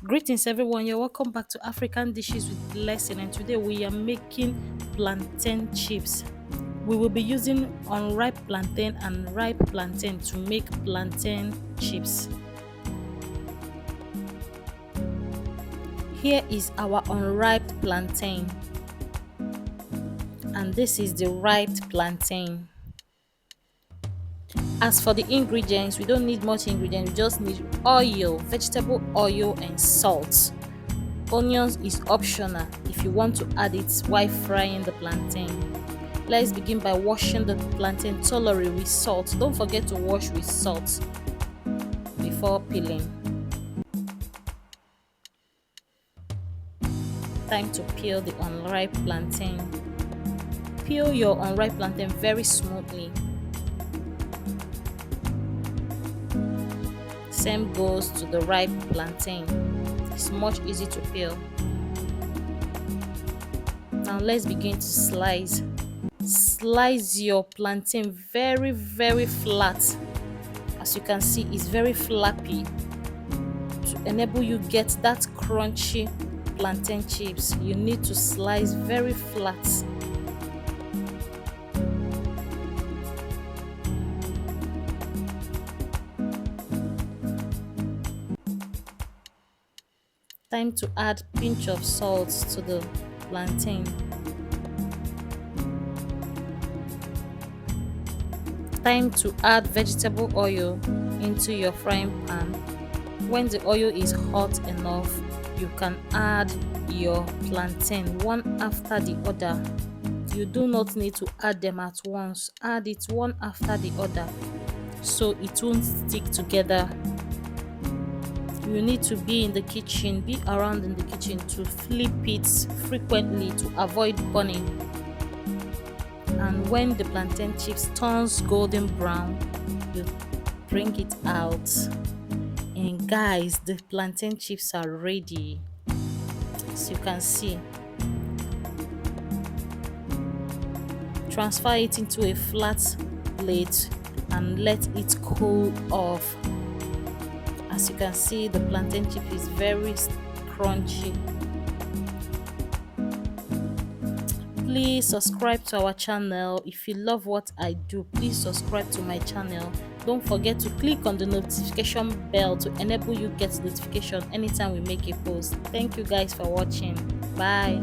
Greetings everyone, you're welcome back to African Dishes with Lesson, and today we are making plantain chips. We will be using unripe plantain and ripe plantain to make plantain chips. Here is our unripe plantain, and this is the ripe plantain. As for the ingredients, we don't need much ingredients, we just need oil, vegetable oil and salt. Onions is optional if you want to add it while frying the plantain. Let's begin by washing the plantain thoroughly with salt. Don't forget to wash with salt before peeling. Time to peel the unripe plantain. Peel your unripe plantain very smoothly. Same goes to the ripe plantain. It's much easy to peel. Now let's begin to slice. Slice your plantain very flat. As you can see, it's very flappy to enable you get that crunchy plantain chips. You need to slice very flat. Time to add pinch of salt to the plantain. Time to add vegetable oil into your frying pan. When the oil is hot enough, you can add your plantain one after the other. You do not need to add them at once. Add it one after the other so it won't stick together. You need to be in the kitchen, be around in the kitchen to flip it frequently to avoid burning. And when the plantain chips turns golden brown, you bring it out. And guys, the plantain chips are ready. As you can see, transfer it into a flat plate and let it cool off. As you can see, the plantain chip is very crunchy. Please subscribe to our channel. If you love what I do, please subscribe to my channel. Don't forget to click on the notification bell to enable you get notification anytime we make a post. Thank you guys for watching. Bye.